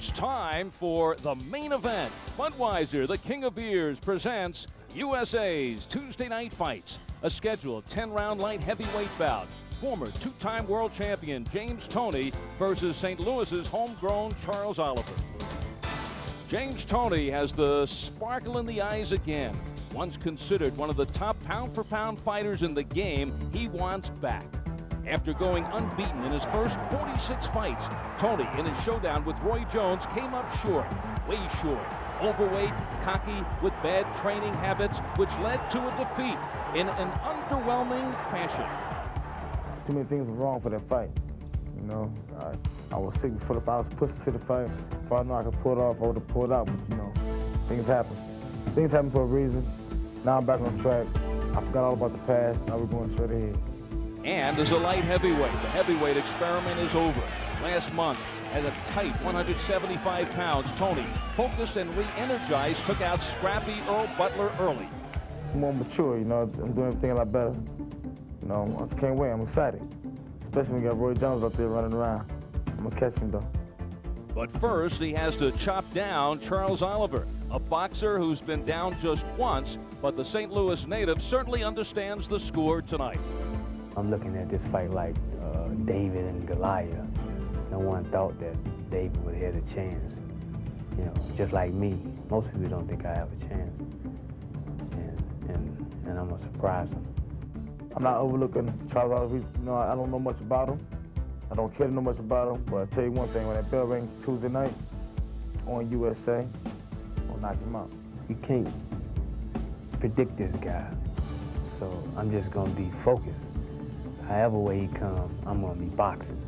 It's time for the main event. Budweiser, the king of beers, presents USA's Tuesday night fights. A scheduled 10-round light heavyweight bout. Former two-time world champion James Toney versus St. Louis's homegrown Charles Oliver. James Toney has the sparkle in the eyes again. Once considered one of the top pound-for-pound fighters in the game, he wants back. After going unbeaten in his first 46 fights, Toney, in his showdown with Roy Jones, came up short, way short. Overweight, cocky, with bad training habits, which led to a defeat in an underwhelming fashion. Too many things were wrong for that fight. You know, I was sick before the fight. I was pushed to the fight. If I knew I could pull it off, I would have pulled out. But, you know, things happen. Things happen for a reason. Now I'm back on track. I forgot all about the past. Now we're going straight ahead. And as a light heavyweight, the heavyweight experiment is over. Last month, at a tight 175 pounds, Toney, focused and re-energized, took out scrappy Earl Butler early. I'm more mature, you know, I'm doing everything a lot better. You know, I just can't wait, I'm excited. Especially when you got Roy Jones up there running around. I'm gonna catch him though. But first, he has to chop down Charles Oliver, a boxer who's been down just once, but the St. Louis native certainly understands the score tonight. I'm looking at this fight like David and Goliath. No one thought that David would have a chance. You know, just like me, most people don't think I have a chance. And I'm gonna surprise them. I'm not overlooking Charles Oliver. You know, I don't know much about him. I don't care to know much about him, but I'll tell you one thing, when that bell rang Tuesday night on USA, I'll knock him out. You can't predict this guy, so I'm just gonna be focused. However way he comes, I'm gonna be boxing.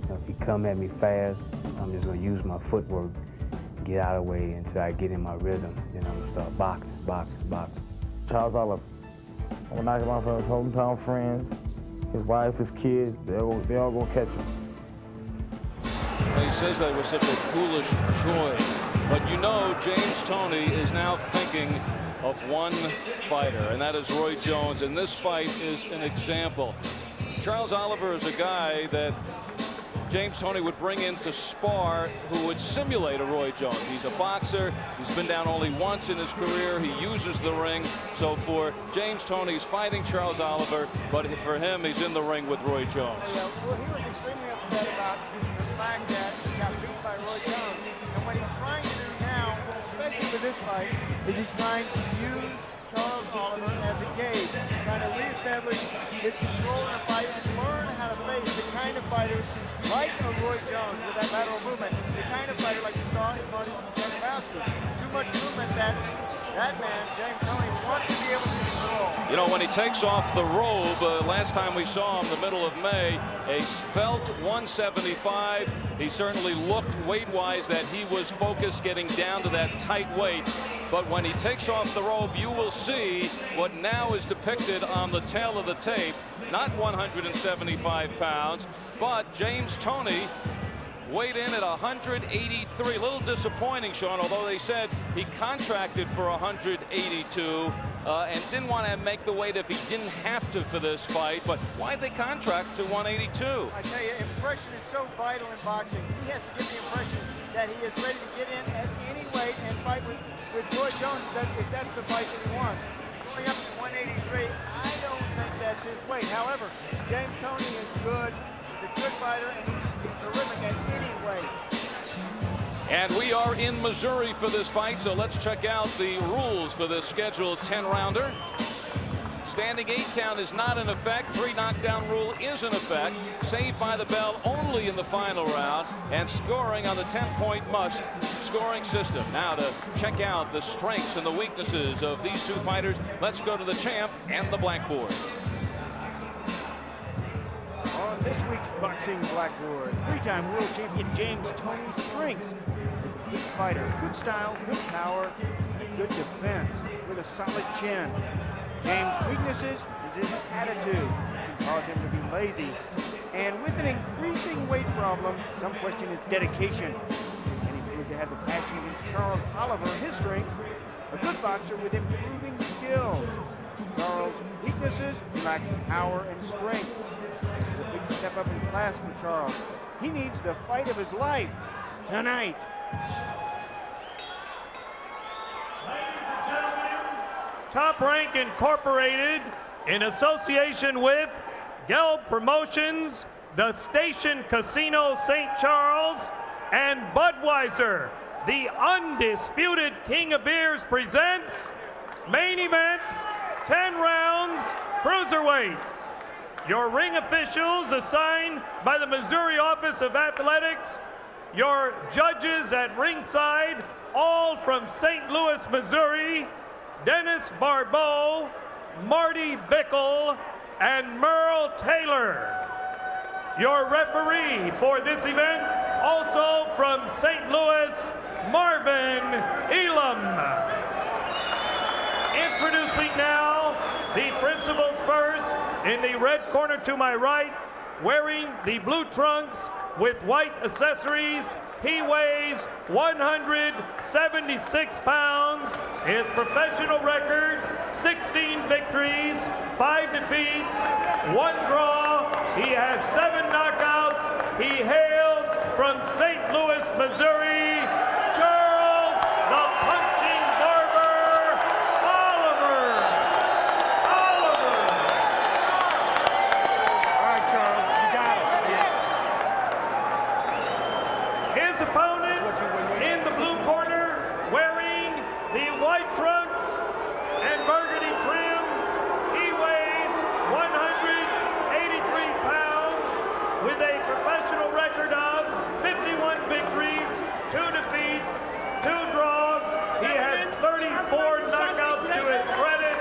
You know, if he come at me fast, I'm just gonna use my footwork, get out of the way until I get in my rhythm. Then I'm gonna start boxing. Charles Oliver, I'm gonna knock him out from his hometown friends, his wife, his kids. They all gonna catch him. He says that with such a foolish joy. But you know, James Toney is now thinking of one fighter, and that is Roy Jones. And this fight is an example. Charles Oliver is a guy that James Toney would bring in to spar who would simulate a Roy Jones. He's a boxer. He's been down only once in his career. He uses the ring. So for James Toney, he's fighting Charles Oliver, but for him, he's in the ring with Roy Jones. Yeah, well, he was extremely upset about the fact that he got beat by Roy Jones. And what he's trying to do now, especially for this fight, is he's trying to use Charles Oliver as a gauge, trying to reestablish his control in a fight and learn how to face the kind of fighters like a Roy Jones with that lateral movement, the kind of fighter like you saw in Martin St. Too much movement that man, James Toney, wants to be able to control. You know, when he takes off the robe, last time we saw him, the middle of May, a felt 175. He certainly looked weight-wise that he was focused getting down to that tight weight. But when he takes off the robe, you will see what now is depicted on the tail of the tape. Not 175 pounds, but James Toney weighed in at 183. A little disappointing, Sean, although they said he contracted for 182 and didn't want to make the weight if he didn't have to for this fight. But why'd they contract to 182? I tell you, impression is so vital in boxing. He has to give the impression that he is ready to get in at any weight and fight with Roy Jones if that's the fight that he wants. Going up to 183, I don't think that's his weight. However, James Toney is good. He's a good fighter, and he's terrific at any weight. And we are in Missouri for this fight, so let's check out the rules for this scheduled 10-rounder. Standing 8 count is not in effect. 3 knockdown rule is in effect. Saved by the bell only in the final round, and scoring on the 10-point must scoring system. Now to check out the strengths and the weaknesses of these two fighters, let's go to the champ and the blackboard. On this week's boxing blackboard, 3-time world champion James Toney's strengths. He's a good fighter, good style, good power, and good defense with a solid chin. James' weaknesses is his attitude. It can cause him to be lazy. And with an increasing weight problem, some question his dedication. And he proved to have the passion against Charles Oliver, his strengths. A good boxer with improving skills. Charles' weaknesses, he lacks power and strength. This is a big step up in class for Charles. He needs the fight of his life tonight. Top Rank Incorporated, in association with Gelb Promotions, the Station Casino St. Charles, and Budweiser, the undisputed King of Beers, presents main event, 10 rounds, cruiserweights. Your ring officials assigned by the Missouri Office of Athletics, your judges at ringside, all from St. Louis, Missouri, Dennis Barbeau, Marty Bickle, and Merle Taylor. Your referee for this event, also from St. Louis, Marvin Elam. Introducing now the principals first, in the red corner to my right, wearing the blue trunks with white accessories. He weighs 176 pounds. His professional record, 16 victories, 5 defeats, 1 draw. He has 7 knockouts. He hails from St. Louis, Missouri, Charles the Punching Barber Oliver. All right, Charles, you got it. His opponent in the blue corner, wearing the white trunks and burgundy trim. He weighs 183 pounds with a professional record of 51 victories, 2 defeats, 2 draws. He has 34 knockouts to his credit.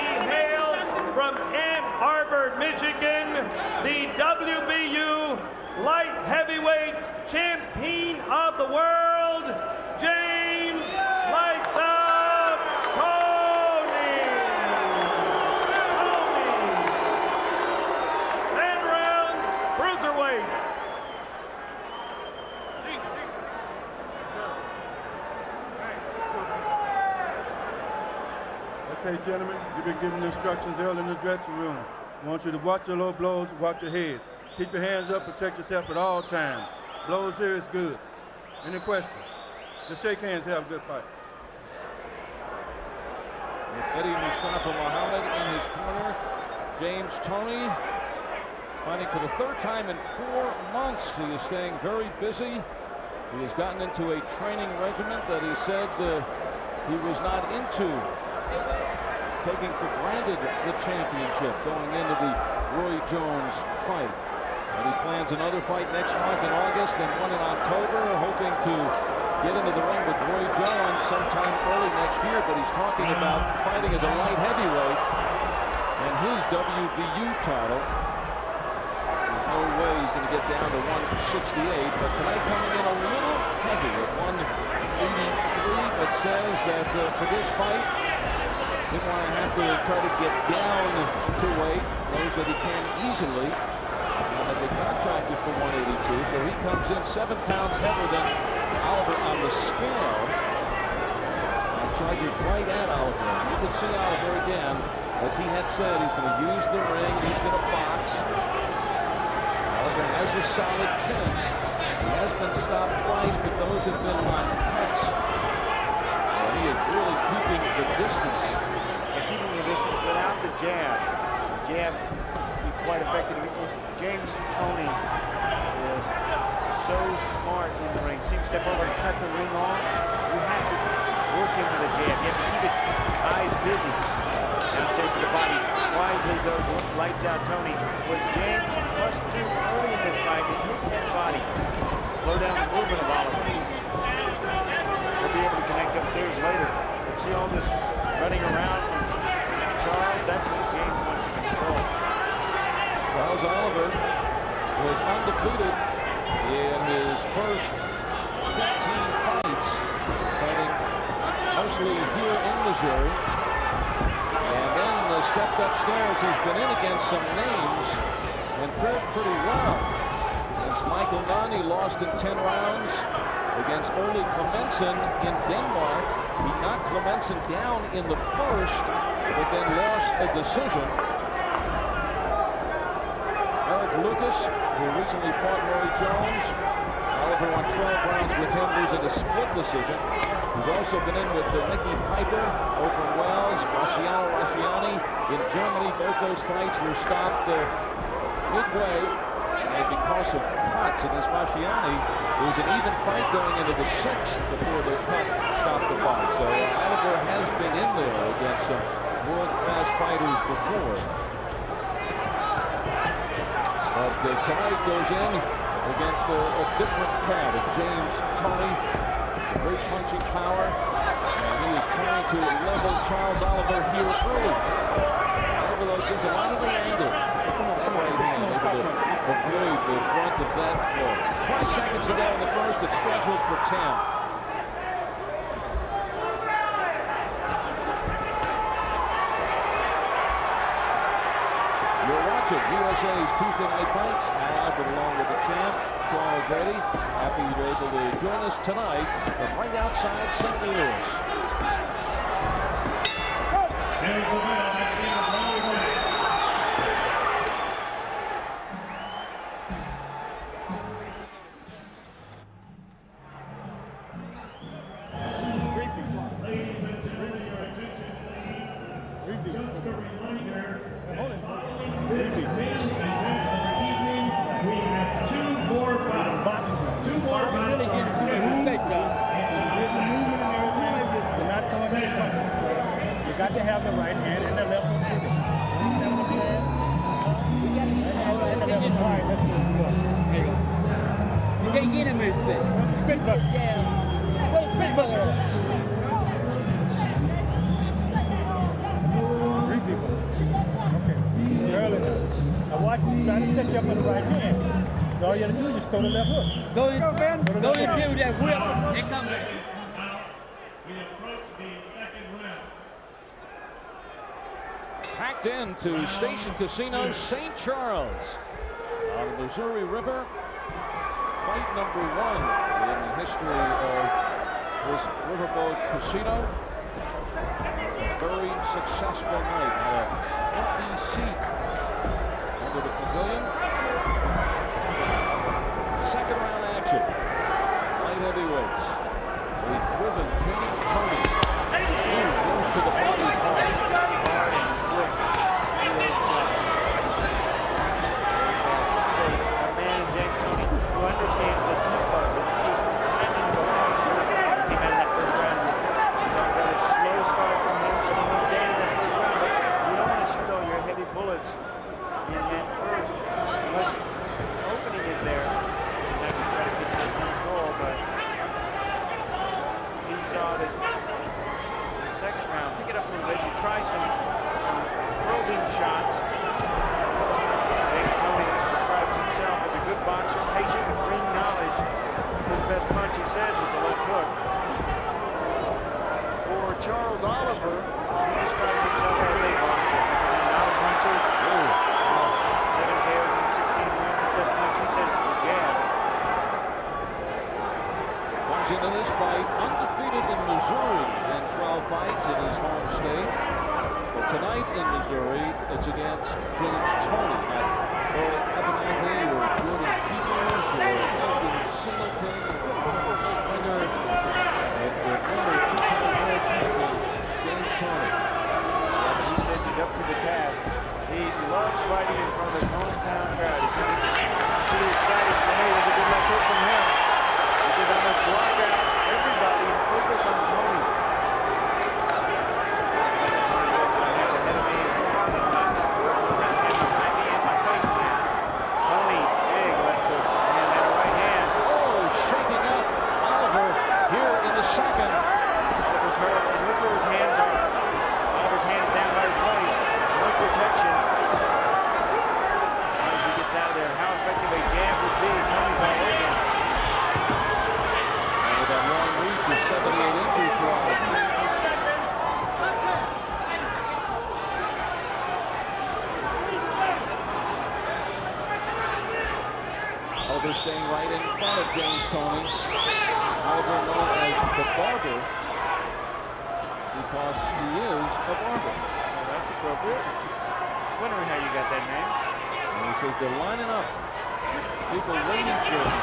He hails from Ann Arbor, Michigan, the WBU light heavyweight champion of the world, James Lights Up Toney. 10 rounds, cruiserweights. Okay, gentlemen, you've been given instructions early in the dressing room. I want you to watch your low blows, watch your head. Keep your hands up, protect yourself at all times. Blows here is good. Any questions? Just shake hands, have a good fight. With Eddie Mustafa Muhammad in his corner, James Toney fighting for the 3rd time in 4 months. He is staying very busy. He has gotten into a training regimen that he said he was not into, taking for granted the championship going into the Roy Jones fight. And he plans another fight next month in August, then one in October, hoping to get into the ring with Roy Jones sometime early next year. But he's talking about fighting as a light heavyweight and his WBU title. There's no way he's going to get down to 168, but tonight coming in a little heavy at 183, but says that for this fight, he didn't want to have to try to get down to weight. Knows that he can easily. They contracted for 182, so he comes in 7 pounds heavier than Oliver on the scale. And charges right at Oliver. You can see Oliver again, as he had said, he's going to use the ring, he's going to box. Oliver has a solid chin. He has been stopped twice, but those have been on cuts. And he is really keeping the distance. And keeping the distance without the jab. The jab be quite effective. James Toney is so smart in the ring. See him step over and cut the ring off. You have to work him with a jab. You have to keep his eyes busy. Now stays to the body. Wisely goes lights out Toney. What James must do early in this fight is hit that body. Slow down the movement of Oliver. He'll be able to connect upstairs later. Let's see all this running around from Charles. That's what James wants to control. Charles Oliver was undefeated in his first 15 fights, fighting mostly here in Missouri. And then stepped upstairs. He's been in against some names and fared pretty well. Against Michael Nunn, he lost in 10 rounds. Against Ole Clemenson in Denmark, he knocked Clemenson down in the first, but then lost a decision. Lucas, who recently fought Roy Jones, Oliver won 12 rounds with him, losing a split decision. He's also been in with Nicky Piper over in Wales, Marciano Rasciani in Germany. Both those fights were stopped midway, and because of cuts against Rasciani, it was an even fight going into the 6th before the cut stopped the fight. So Oliver has been in there against some world-class fighters before. But tonight goes in against a different crowd of James Toney, great punching power, and he is trying to level Charles Oliver here early. Oliver, though, gives a lot of the angle. Right hand able to avoid the brunt of that blow. 20 seconds to go in the first. It's scheduled for 10. USA's Tuesday Night Fights. Al Albert along with the champ, Sean O'Grady. Happy you're able to join us tonight from right outside St. Louis. There's the winner. That's the ladies and gentlemen, your attention, please. Just a reminder. This evening, we have 2 more bouts. 2 more bouts. Really get to the respect, y'all. There's a movement and everything. You're not throwing big punches, so you got to have the right hand and the left hand. We got to get all right. Let's go. There you go. You can't get him respect. Respect, brother. Yeah. Respect, brother. Now watch him try to set you up with the right hand. So all you got to do is just throw the left hook. Go in, man. Go in and do that whip and come back. We approach the second round. Packed into Station Casino, St. Charles, on the Missouri River. Fight number 1 in the history of this riverboat casino. A very successful night. Had an empty seat under the pavilion. Second round action. Light heavyweights. A driven James Toney. Goes to the body hard and quick. This is a man, James Toney, who understands the tempo. He's timing the fight. Came out of that first round. We saw a very slow start from him, but he moved down in that first round. But you don't want to shoot all your heavy bullets in that first, unless opening is there. You're not going to try to get some control, but he saw that the second round, pick it up a little bit, you try some probing shots. James Toney describes himself as a good boxer, patient with ring knowledge. His best punch, he says, is the left hook. For Charles Oliver, he describes himself as a boxer. He says he's not a puncher. 7 KOs in 16 rounds. His best punch, he says, is the jab. Comes into this fight undefeated in Missouri in 12 fights in his home state. But tonight in Missouri, it's against James Toney. Not Abernathy or Jordan Peters or Elgin Singleton or Springer. The former 2-time world champion, James Toney. He says he's up to the task. He loves fighting in front of his hometown crowd. He says he's pretty excited for me. There's a good left hook from him. He says I must block out everybody and focus on Toney. Toney, big left hook. And that right hand. Oh, shaking up Oliver here in the second. Oliver's hurt. And look where his hands are. Oliver's hands down by his waist. No protection. As he gets out of there, how effective a jab would be. Toney's all over him. And with that long reach of 78 inches for Oliver. Oliver staying right in front of James Toney. Oliver known as the Barber because he is a barber. Well, that's appropriate. Wondering how you got that name. And he says they're lining up. People waiting for him.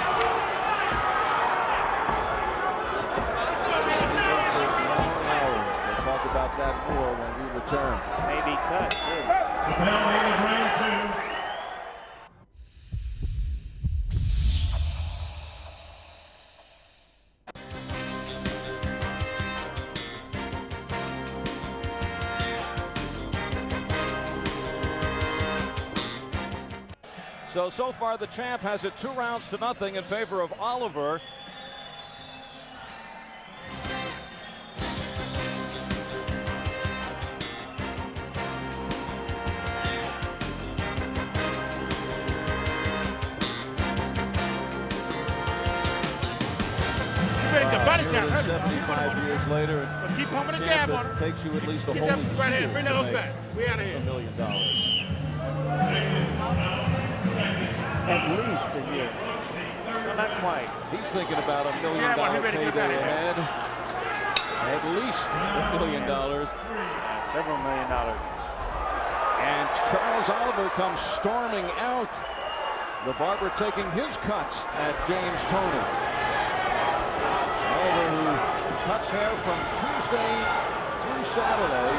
return. Maybe cut, too. The penalty is round 2. So far the champ has it 2 rounds to nothing in favor of Oliver. Body shot. 75 years later, But keep pumping the jab on him. takes you at least a Get whole that right hand. Bring those year back. We out of $1 here. million. At least a year. Well, not quite. He's thinking about $1 million Yeah, well, he better get payday back. ahead. At least $1 million. Several $1 million. And Charles Oliver comes storming out. The barber taking his cuts at James Toney. Oliver, who cuts hair from Tuesday through Saturday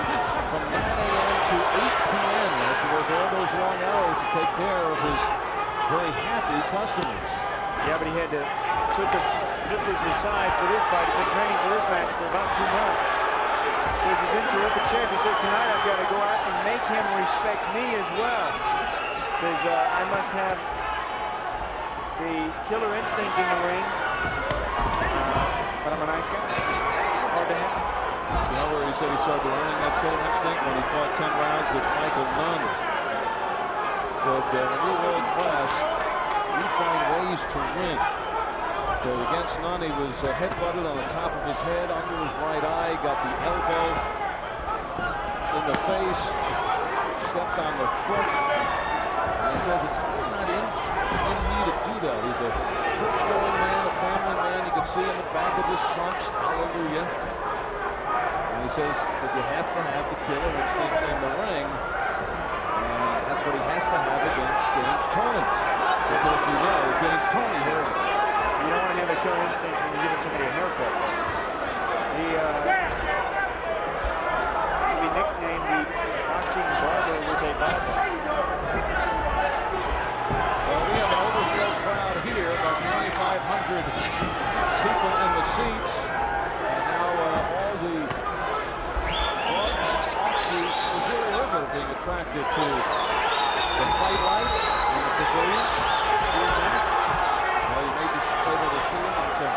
from 9 a.m. to 8 p.m. Has to work all those long hours to take care of his very happy customers. Yeah, but he had to put the flippers aside for this fight. He's been training for this match for about 2 months. Says he's in terrific shape. He says tonight I've got to go out and make him respect me as well. Says I must have the killer instinct in the ring. But I'm a nice guy. Hard to have. You know where he said he started learning that killer instinct? When he fought 10 rounds with Michael Nunn. But when you're world class, you find ways to win. So against Nunn, he was head-butted on the top of his head, under his right eye, got the elbow in the face, stepped on the foot. And he says it's really not in me to do that. He's a church-going man, a family man. You can see in the back of his trunks, hallelujah. And he says that you have to have the killer instinct in the ring. And that's what he has to have against James Toney. Because you know, James Toney has it. You don't want to have a killer instinct when you're giving somebody a haircut. He can be nicknamed the boxing barber with a barber. Well, we have an overflow crowd here, about 2,500 people in the seats. And now all the dogs off the Missouri River being attracted to the fight lights in the pavilion. Well, you may be able to see them on some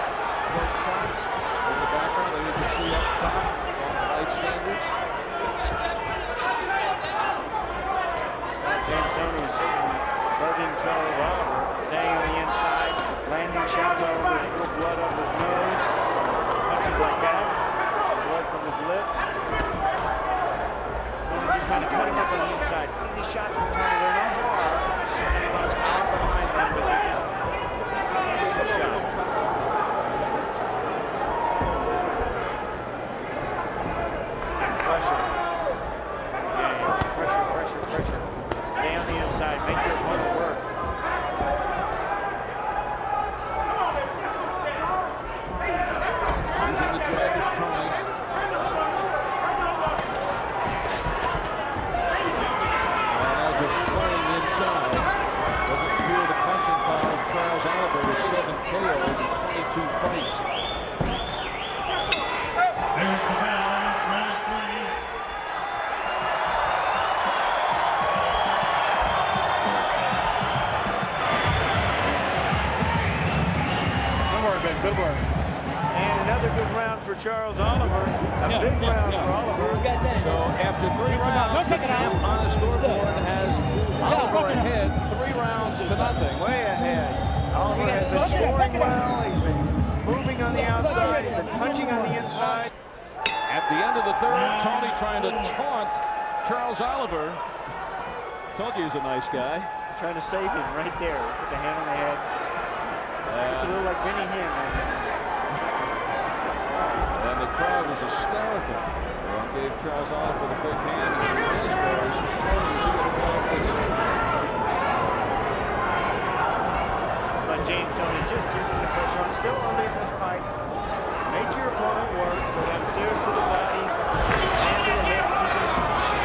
close shots in the background that you can see up top on the light standards. James Toney is sitting, bugging Charles Oliver, staying on the inside, landing shots all over, a little blood up his nose, punches like that, blood from his lips. Toney just trying to cut him up on the inside. See these shots from Toney, they're not hard. There's not a lot of power behind them, but they're just good shots. Pressure. James, pressure, pressure, pressure. Stay on the inside, make your opponent work. Using the jab is Toney. Now just playing inside. Doesn't fear the punching power of Charles Oliver with 7 KOs in 22 fights. There's the bell. Round 3. Good work, Ben. Good work. And another good round for Charles Oliver. A big round for Oliver. So after 3 rounds, the champ on the scoreboard has Oliver ahead 3 rounds to nothing. Way ahead. Oliver has been scoring well. He's been moving on the outside. He's been punching on the inside. At the end of the 3rd, Toney trying to taunt Charles Oliver. Told you he's a nice guy. Trying to save him right there. Put the hand on the head. Looked a little like Benny Hinn. And the crowd was hysterical. They gave Charles Oliver the big hand and some raspberries for Toney as he would have talked to his crowd. But James Toney just keeping the pressure on. Still early in this fight. Make your opponent work. Go downstairs to the body. Hand to the head. Keep him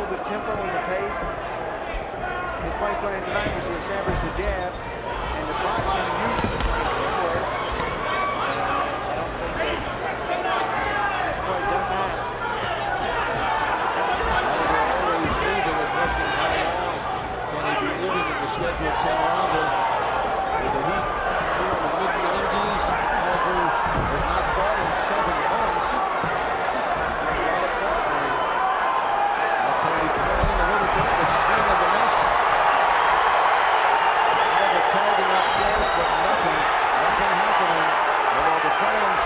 control the tempo and the pace. His fight plan tonight was to establish the jab and the boxing use of the footwork. I don't think that he's quite done that. Always moving, the question how long can he be living in the scheduled 10-rounder with the heat here in the mid-90s. Oliver has not fought in 7 months. A lot of partnering. Toney playing a little bit of the swing and the miss. Oliver tagging up close, but nothing happening. Although the fans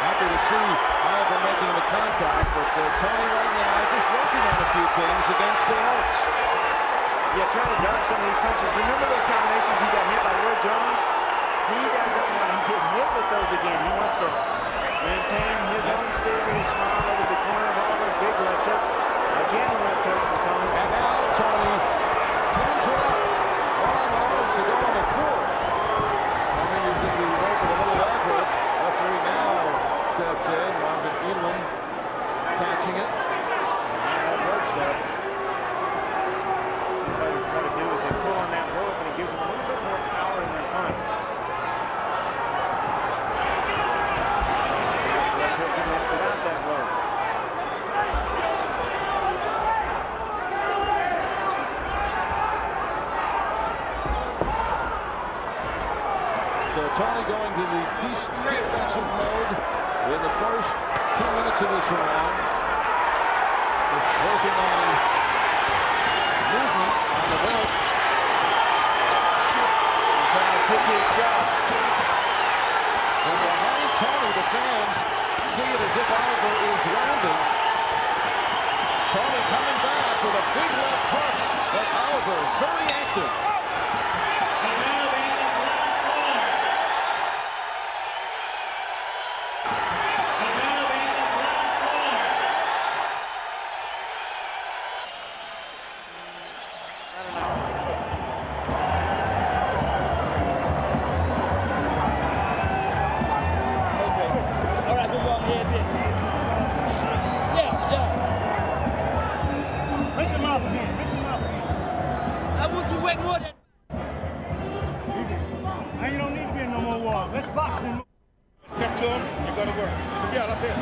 happy to see Oliver making the contact, but Toney right now just working on a few things against the ropes. Yeah, trying to dodge some of these punches. Remember those combinations he got hit by Roy Jones? He doesn't want to get hit with those again. He wants to maintain his own speed with his smile over the corner of Oliver. Big left hook. Again, a left hook for Toney. And now Toney turns it up. 1 hours to go on the 4th. Toney using the rope with a little leverage. Referee now steps in. Marvin Elam catching it. That rope stuff. Some fighters try to do is they pull on that rope and it gives them a little bit more power in their punch. Left hook in without that rope. So Toney going to the defensive mode in the first 2 minutes of this round. Just working on movement on the ropes. And trying to pick his shots. From behind Toney, the fans see it as if Oliver is landing. Toney coming back with a big left hook, but Oliver very active. Step to him, you gotta work. Get up here.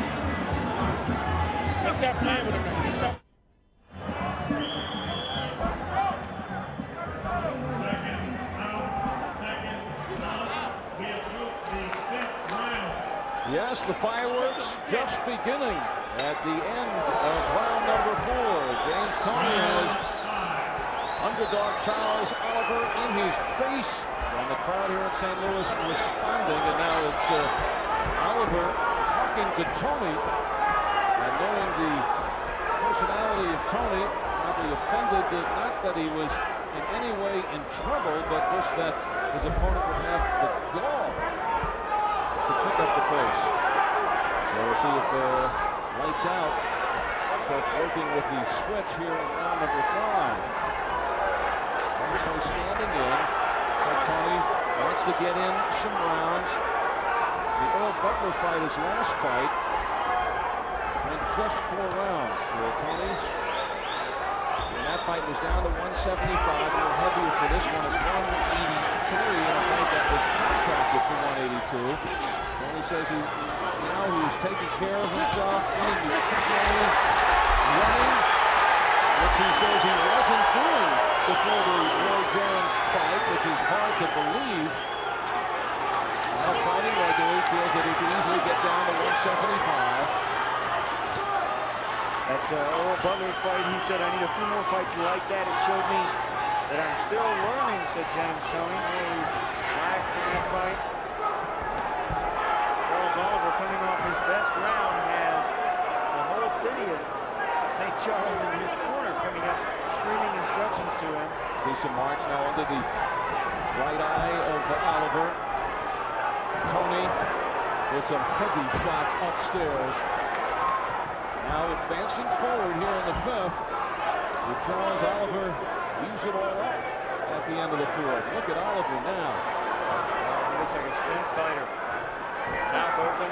Let's stop playing with him now. Let's stop. Yes, the fireworks just beginning at the end of round number 4. James Toney has underdog Charles Oliver in his face. And the crowd here in St. Louis responding, and now it's Oliver talking to Toney, and knowing the personality of Toney, probably offended that not that he was in any way in trouble, but just that his opponent would have the gall to pick up the pace. So we'll see if lights out starts working with the switch here in round number 5. Everybody standing in. Toney wants to get in some rounds. The Earl Butler fight, his last fight, went just 4 rounds. Toney, and that fight was down to 175, a little heavier for this one at 183 in a fight that was contracted for 182. Toney says he's taking care of himself, eating nutritionally, running, which he says he wasn't doing before the Roy Jones fight, which is hard to believe. Now fighting regularly, feels that he can easily get down to 175. That Earl Butler fight, he said, I need a few more fights like that. It showed me that I'm still learning, said James Toney. He relaxed in that fight. Charles Oliver, coming off his best round, has the whole city of St. Charles in his corner, coming up, screaming instructions to him. See some marks now under the right eye of Oliver. Toney with some heavy shots upstairs. Now advancing forward here in the 5th. With Charles Oliver use it all up at the end of the 4th. Look at Oliver now. He looks like a sprint fighter. Mouth open,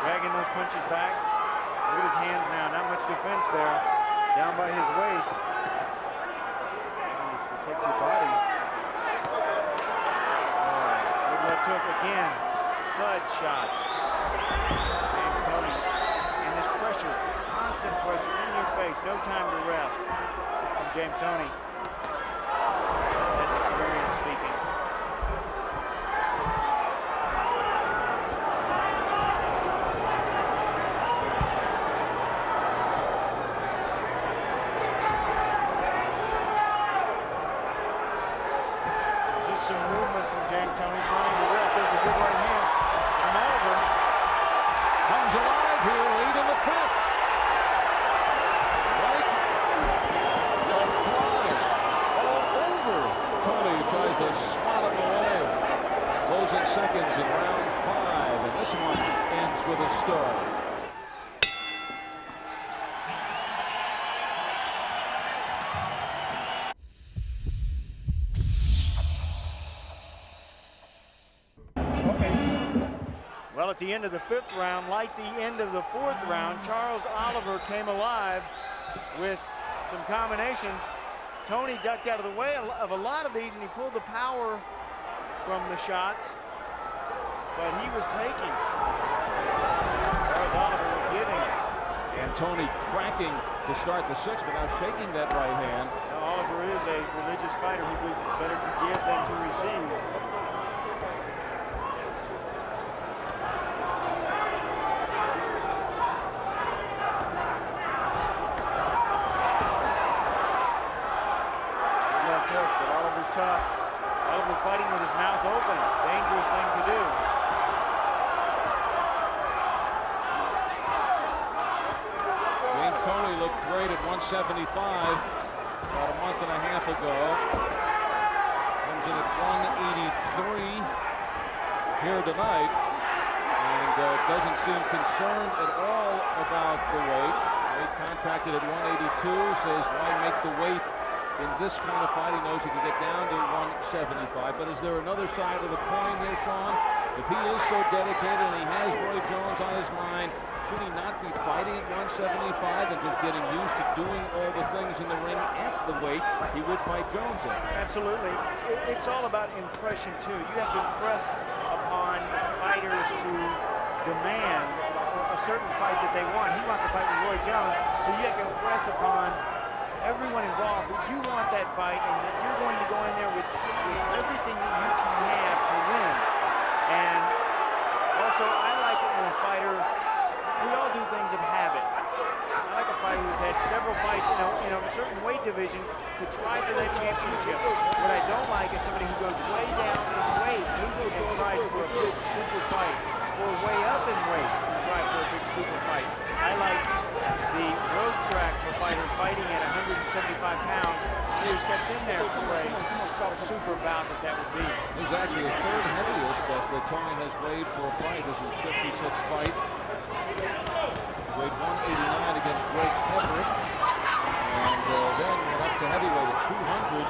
dragging those punches back. Look at his hands now, not much defense there. down by his waist. Protect your body. Good left hook again. Thud shot. James Toney. And this pressure, constant pressure in your face. No time to rest from James Toney. That's experience speaking. Some movement from James Toney trying to rest. There's a good right hand from Oliver. Comes alive here, late in the fifth. Right, the fly all over. Toney tries to swat him away. Closing seconds in round 5, and this one ends with a stir. Well, at the end of the 5th round, like the end of the 4th round, Charles Oliver came alive with some combinations. Toney ducked out of the way of a lot of these, and he pulled the power from the shots, but he was taking. Charles Oliver was giving. And Toney cracking to start the 6th, but now shaking that right hand. Now, Oliver is a religious fighter. He believes it's better to give than to receive. Tough. Oliver fighting with his mouth open. Dangerous thing to do. James Toney looked great at 175 about a month and a half ago. Comes in at 183 here tonight, and doesn't seem concerned at all about the weight. Weight contracted at 182, says why make the weight in this kind of fight? He knows he can get down to 175. But is there another side of the coin here, Sean? If he is so dedicated and he has Roy Jones on his mind, should he not be fighting at 175 and just getting used to doing all the things in the ring at the weight he would fight Jones at? Absolutely. It's all about impression, too. You have to impress upon fighters to demand a certain fight that they want. He wants to fight with Roy Jones, so you have to impress upon everyone involved, but you want that fight, and you're going to go in there with everything that you can have to win. And also, I like it when a fighter, we all do things of habit. I like a fighter who's had several fights in a certain weight division to try for that championship. What I don't like is somebody who goes way down in weight and tries for a big super fight, or way up in weight and try for a big super fight. I like the road track for fighters fighting at 175 pounds. He steps in there for a super bout that would be. He's actually the 3rd heaviest that Toney has weighed for a fight. This is his 56th fight. He weighed 189 against Greg Everett, and then went up to heavyweight at 200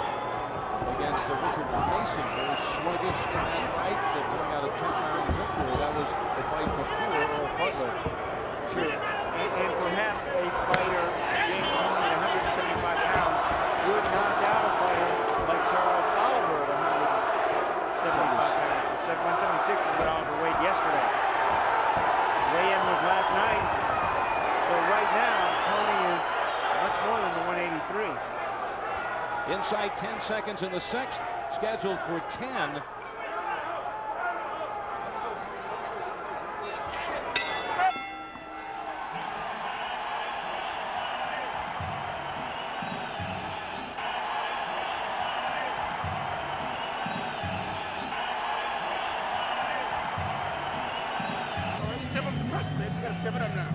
against Richard Mason. Very sluggish in that fight, going out a 10-round victory. That was the fight before Earl Butler. Sure. And perhaps a fighter, James Toney, at 175 pounds, would knock out a fighter like Charles Oliver at 175 pounds. 176 is what Oliver weighed yesterday. Weigh-in was last night. So right now, Toney is much more than the 183. Inside 10 seconds in the 6th, scheduled for 10. Step up the pressure, baby. You gotta step it up now.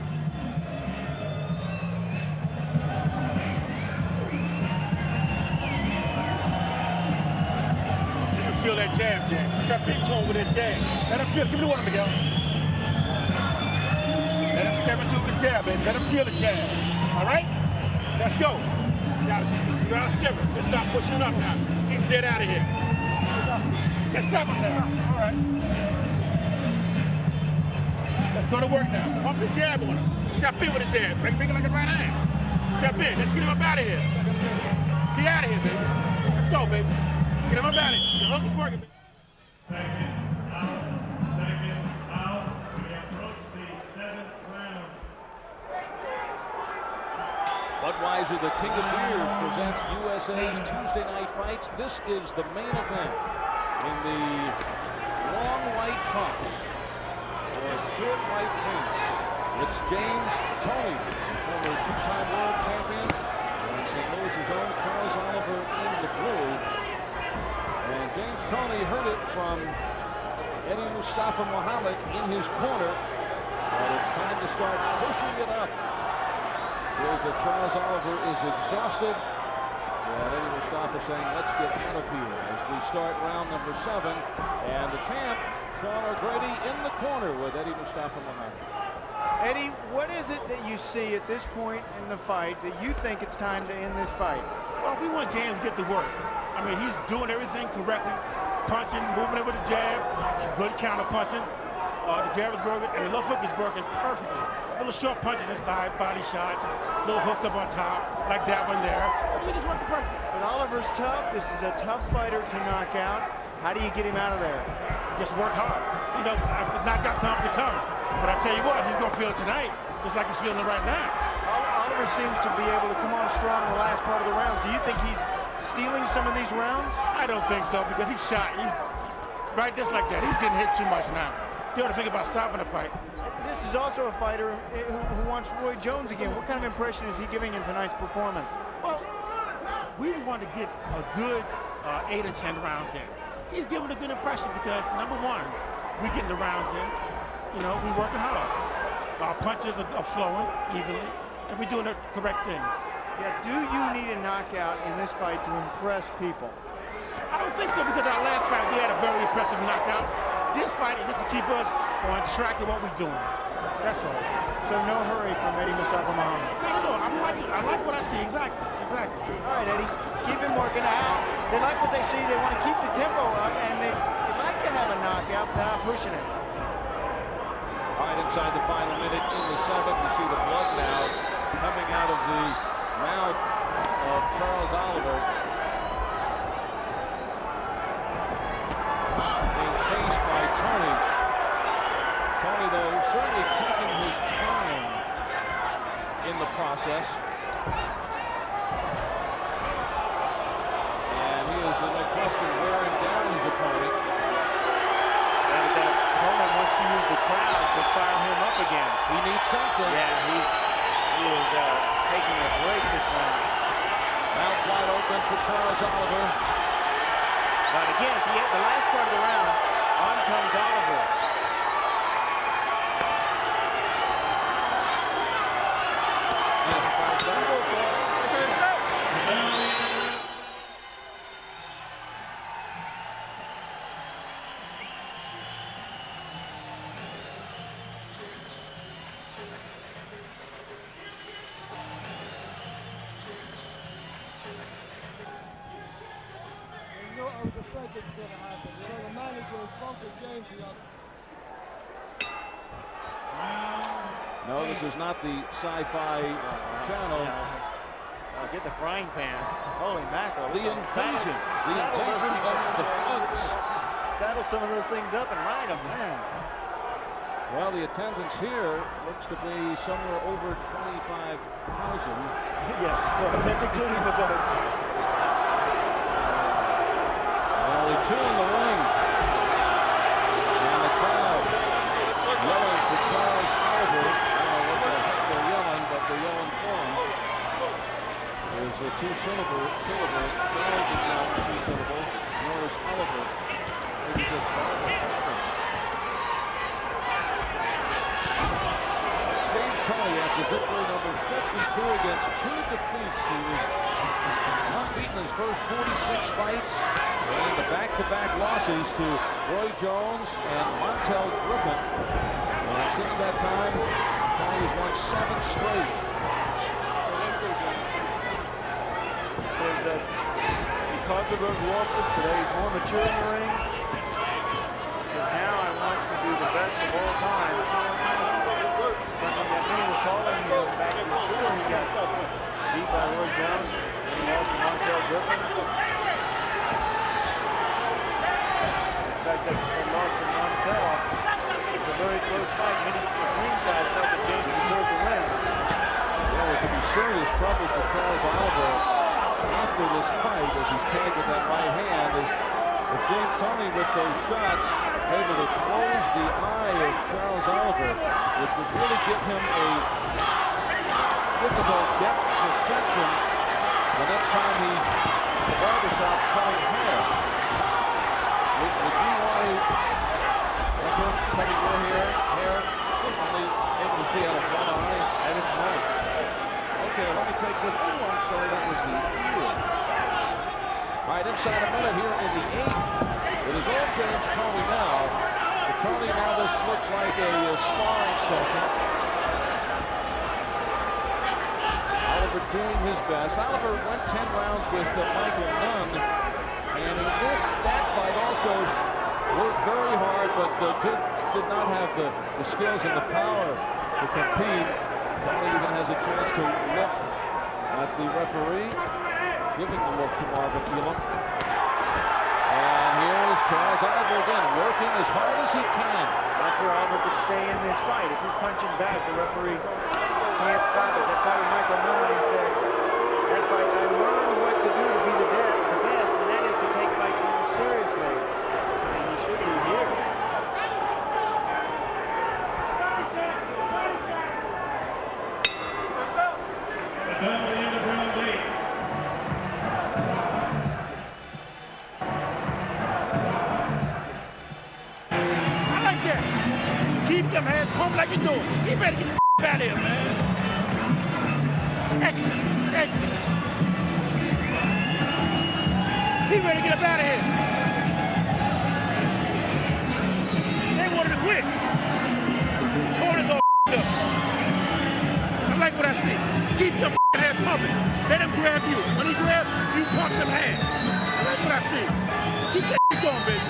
You can feel that jab, Jack. Step into him with that jab. Let him feel. Give me the one, Miguel. Let him step into it with the jab, baby. Let him feel the jab. All right? Let's go. Now, this is round 7. Let's stop pushing up now. He's dead out of here. Let's stop him now. All right. Let's go to work now. Pump the jab on him. Step in with the jab. Make it like a right hand. Step in. Let's get him up out of here. Get out of here, baby. Let's go, baby. Get him up out of here. The hook is working, baby. Seconds out. We approach the 7th round. Budweiser, the King of Beers, presents USA's Tuesday night fights. This is the main event in the long white trunks or short white pants. It's James Toney, former two-time world champion, and St. Louis's own Charles Oliver in the blue. And James Toney heard it from Eddie Mustafa Muhammad in his corner, but it's time to start pushing it up. Here's that Charles Oliver is exhausted. And Eddie Mustafa saying, let's get out of here as we start round number 7. And the champ, Sean O'Grady, in the corner with Eddie Mustafa Muhammad. Eddie, what is it that you see at this point in the fight that you think it's time to end this fight? Well, we want James to get to work. I mean, he's doing everything correctly. Punching, moving it with the jab, good counter punching. The jab is working, and the left hook is working perfectly. Little short punches inside, body shots, little hooks up on top, like that one there. Everything is working perfect. But Oliver's tough. This is a tough fighter to knock out. How do you get him out of there? Just work hard. You know, after knockout comes, it comes. But I tell you what, he's going to feel it tonight, just like he's feeling it right now. Oliver seems to be able to come on strong in the last part of the rounds. Do you think he's stealing some of these rounds? I don't think so, because he's shot. He's right just like that. He's getting hit too much now. You ought to think about stopping the fight. This is also a fighter who wants Roy Jones again. What kind of impression is he giving in tonight's performance? Well, we want to get a good 8 or 10 rounds in. He's giving a good impression because, number one, we're getting the rounds in. You know, we're working hard. Our punches are flowing evenly, and we're doing the correct things. Yeah, do you need a knockout in this fight to impress people? I don't think so, because our last fight, we had a very impressive knockout. This fight is just to keep us on track of what we're doing. That's all. So no hurry from Eddie Mustafa Muhammad. Not at all. I like what I see. Exactly. All right, Eddie. Keep him working out. They like what they see. They want to keep the tempo up, and they like to have a knockout without pushing it. All right, inside the final minute in the 7th, you see the blood now coming out of the mouth of Charles Oliver. Being chased by Toney. Toney, though, certainly taking his time in the process. And he is, no question, wearing down his opponent. And that opponent wants to use the crowd to fire him up again. He needs something. Yeah, he is taking a break this round. Mouth wide open for Charles Oliver. But again, at the last part of the round, on comes Oliver. No, this is not the sci-fi channel. I'll get the frying pan. Holy mackerel. The invasion of the Hugs. Saddle some of those things up and ride them, man. Well, the attendance here looks to be somewhere over 25,000. Yeah, that's including the votes. Only 2 in the ring. And the crowd yelling for Charles Oliver. I don't know what the heck they're yelling, but they're yelling for him. There's 2 syllables. Charles is now 2 syllables, nor is Oliver. Maybe just Charles. James Toney, after victory number 52 against 2 defeats, he was unbeaten his first 46 fights, and the back-to-back losses to Roy Jones and Montel Griffin. And since that time, Toney has won 7 straight. He says that because of those losses, today he's more mature in the ring. He said, now I want to be the best of all time. Something that many were calling him back before he got beat by Roy Jones. He lost to Montel Griffin. In fact, that loss to Montel was a very close fight. Many ringside felt that James deserved to win. Well, it could be serious trouble for Charles Oliver after this fight as he's tagged with that right hand. If James Toney with those shots able to close the eye of Charles Oliver, which would really give him a difficult depth perception the next time he's at the barbershop cutting hair. Would you want to let him cutting your hair? Only able to see out of one eye, and it's right. Okay, let me take this. Oh, I'm sorry, that was the ear. All right, inside a minute here in the 8th. It is all James Toney now. For Toney now, this looks like a sparring session. Oliver doing his best. Oliver went 10 rounds with Michael Nunn, and in that fight also worked very hard, but did not have the skills and the power to compete. Toney even has a chance to look at the referee, giving the look to Marvin Elam. And here is Charles Oliver again, working as hard as he can. That's where Oliver could stay in this fight. If he's punching back, the referee can't stop it. That fight with Michael Nunn, he said, that fight, I learned what to do to be the best, and that is to take fights more seriously. And he should do here. Keep them hands pumped like you're doing. You better get the out of here, man. Excellent, excellent. He ready to get up out of here. They wanted to quit. His corner's all up. I like what I see. Keep them hands pumping. Let him grab you. When he grabs, you pump them hands. I like what I see. Keep that going, baby.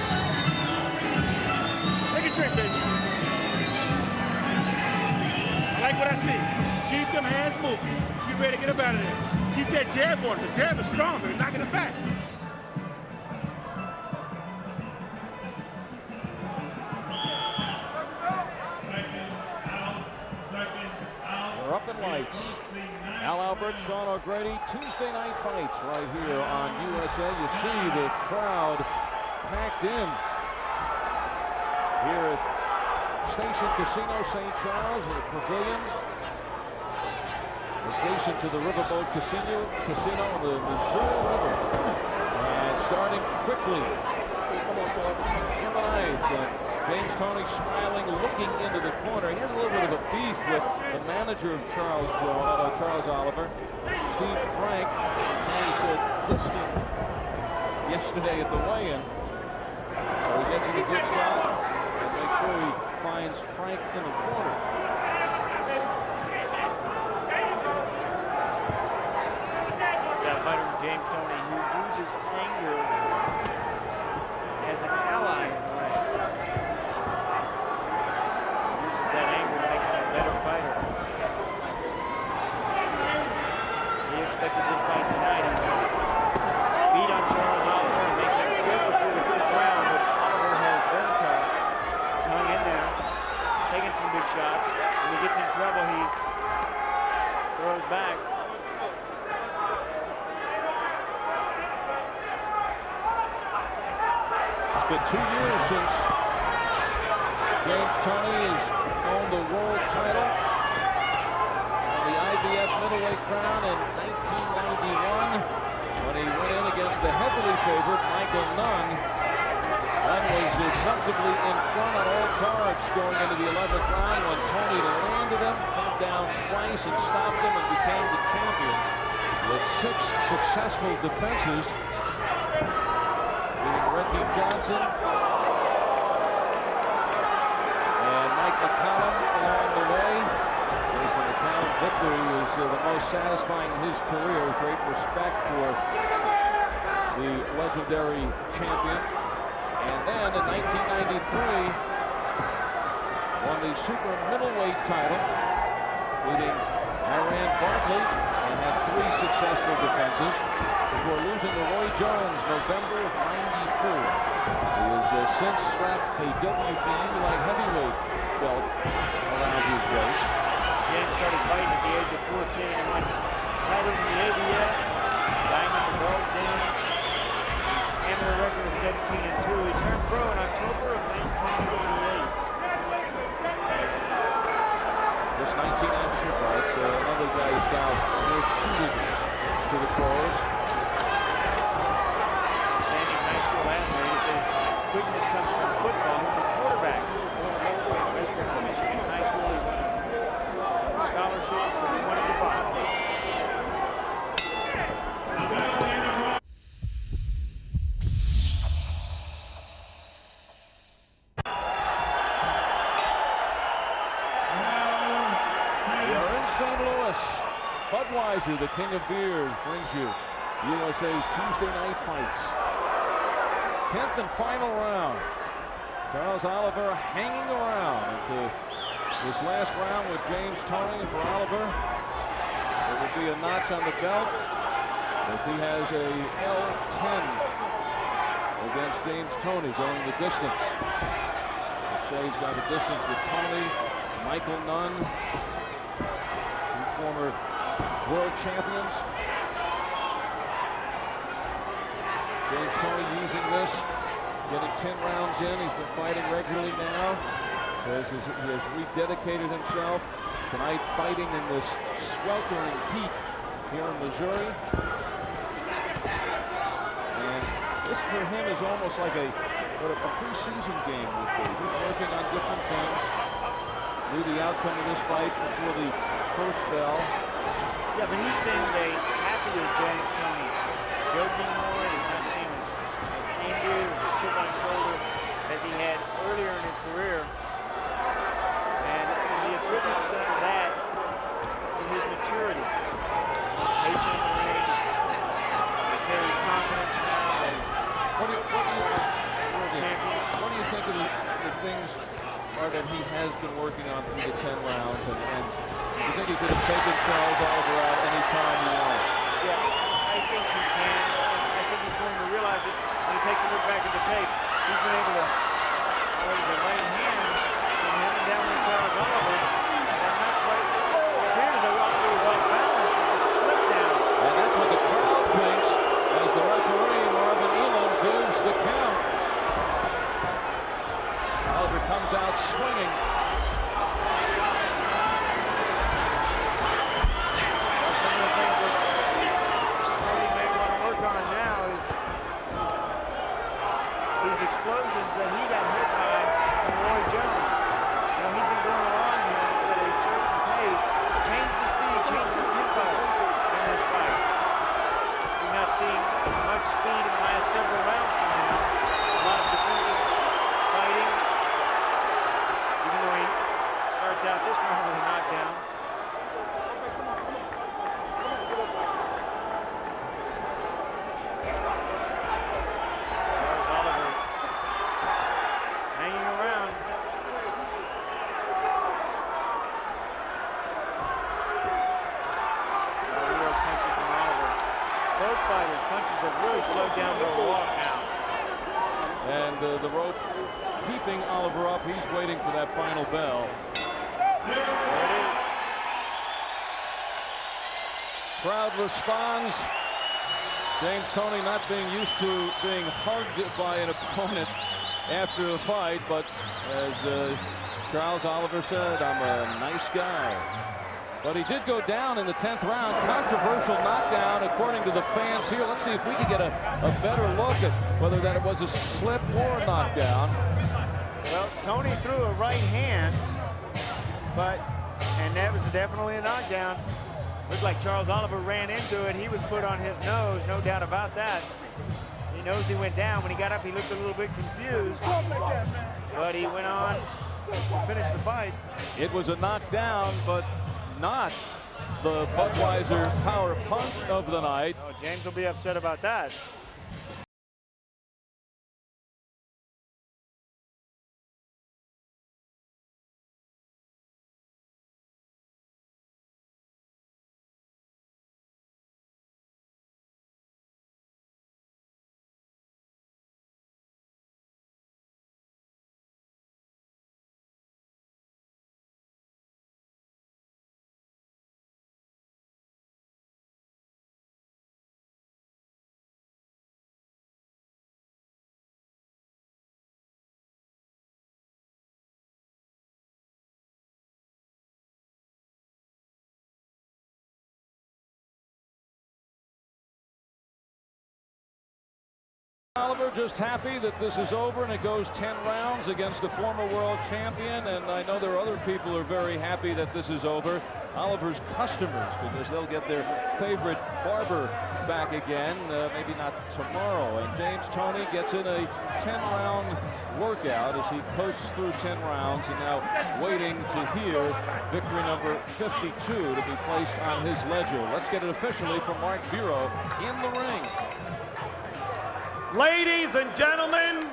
Take a drink, baby. Like what I see. Keep them hands moving. You ready to get up out of there. Keep that jab on. The jab is stronger. Knocking it back. We're up in lights. Al Albert, Sean O'Grady, Tuesday night fights right here on USA. You see the crowd packed in here at Station Casino St. Charles, a pavilion adjacent to the Riverboat Casino on the Missouri River. And starting quickly in the ninth. James Toney smiling, looking into the corner. He has a little bit of a beef with the manager of Charles Oliver, Steve Frank. Toney said distant yesterday at the weigh-in. He's edging a good shot. Make sure he finds Frank in the corner. Got a fighter, James Toney, who uses anger as an ally in the ring. Uses that anger to make him a better fighter. He expected this fight tonight. Beat on Charles Oliver and make him quit before the 5th round, but Oliver has been tough. He's hung in there, taking some big shots. When he gets in trouble, he throws back. It's been 2 years since James Toney has owned the world title on the IBF middleweight crown in 1991 when he went in against the heavily favored Michael Nunn. Nunn was comfortably in front on all cards going into the 11th round when Toney landed him, came down twice and stopped him and became the champion with 6 successful defenses. Reggie Johnson and Mike McCallum along the way. The McCallum victory was the most satisfying in his career. Great respect for the legendary champion. And then in 1993, won the super middleweight title, beating Iran Barkley and had 3 successful defenses before losing to Roy Jones November of '94. He has since strapped a WBU light heavyweight belt around his waist. James started fighting at the age of 14 and won titles in the ABF, Diamond and Gold Games, amateur record of 17-2. He turned pro in October of 1988. This 19 amateur fights, another guy's style more suited to the pros. Standing high school athlete, he says quickness comes from football. He's a quarterback. Western Michigan High School, he won a scholarship for one of the box. St. Louis. Budweiser, the king of beers, brings you USA's Tuesday night fights. 10th and final round. Charles Oliver hanging around into this last round with James Toney for Oliver. There will be a notch on the belt if he has a L10 against James Toney going the distance. Let's say he's got a distance with Toney, Michael Nunn, former world champions. James Toney using this, getting 10 rounds in. He's been fighting regularly now. Says he has rededicated himself. Tonight fighting in this sweltering heat here in Missouri. And this for him is almost like what a preseason game would be. Just working on different things. Knew the outcome of this fight before the first bell. Yeah, but he seems a happier James Toney. Joking more, he's not seen as angry, as a chip on his shoulder as he had earlier in his career. And he attributes that to his maturity. Patient in the ring, he carries confidence now. What do you think of the things that he has been working on through the 10 rounds, and you think he could have taken Charles Oliver out any time he wanted? Yeah, I think he can. I think he's going to realize it when he takes a look back at the tape. He's been able to lay hands from him down with Charles Oliver, and not quite appears as Oliver was off balance. It slipped down. And that's what the crowd thinks as the referee, Marvin Elam, gives the count. Oliver comes out swinging. Well, some of the things that Toney may want to work on now is these explosions that he got hit by from Roy Jones. You know, he's been going along here at a certain pace. Change the speed, change the tempo in this fight. We've not seen much speed in the last several rounds from him. A lot of defensive fighting. Even though he starts out this round with a knockdown. Charles Oliver hanging around. Those punches from Oliver. Both fighters' punches have really slowed down to a walk now. And the rope keeping Oliver up. He's waiting for that final bell. There it is. Crowd responds. James Toney not being used to being hugged by an opponent after the fight, but as Charles Oliver said, I'm a nice guy. But he did go down in the 10th round. Controversial knockdown according to the fans here. Let's see if we can get a better look at whether that was a slip or a knockdown. Well, Toney threw a right hand, and that was definitely a knockdown. Looked like Charles Oliver ran into it. He was put on his nose, no doubt about that. He knows he went down. When he got up, he looked a little bit confused, but he went on to finish the fight. It was a knockdown, but not the Budweiser power punch of the night. Oh, James will be upset about that. Oliver just happy that this is over and it goes 10 rounds against a former world champion, and I know there are other people who are very happy that this is over. Oliver's customers, because they'll get their favorite barber back again, maybe not tomorrow. And James Toney gets in a 10-round workout as he coasts through 10 rounds, and now waiting to hear victory number 52 to be placed on his ledger. Let's get it officially from Mark Bureau in the ring. Ladies and gentlemen,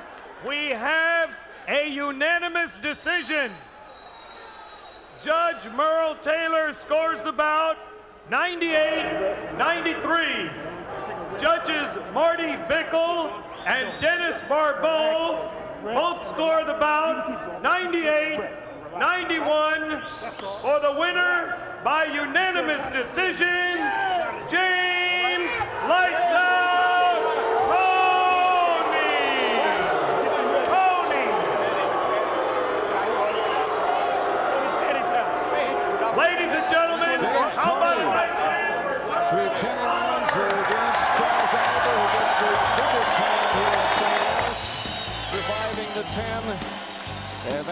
we have a unanimous decision. Judge Merle Taylor scores the bout 98-93. Judges Marty Bickle and Dennis Barbeau both score the bout 98-91. For the winner by unanimous decision, James Lights Out Toney. Ladies and gentlemen, James how about Toney through 10 rounds against Charles Oliver, who gets the biggest hand here at St. Louis, surviving the 10. And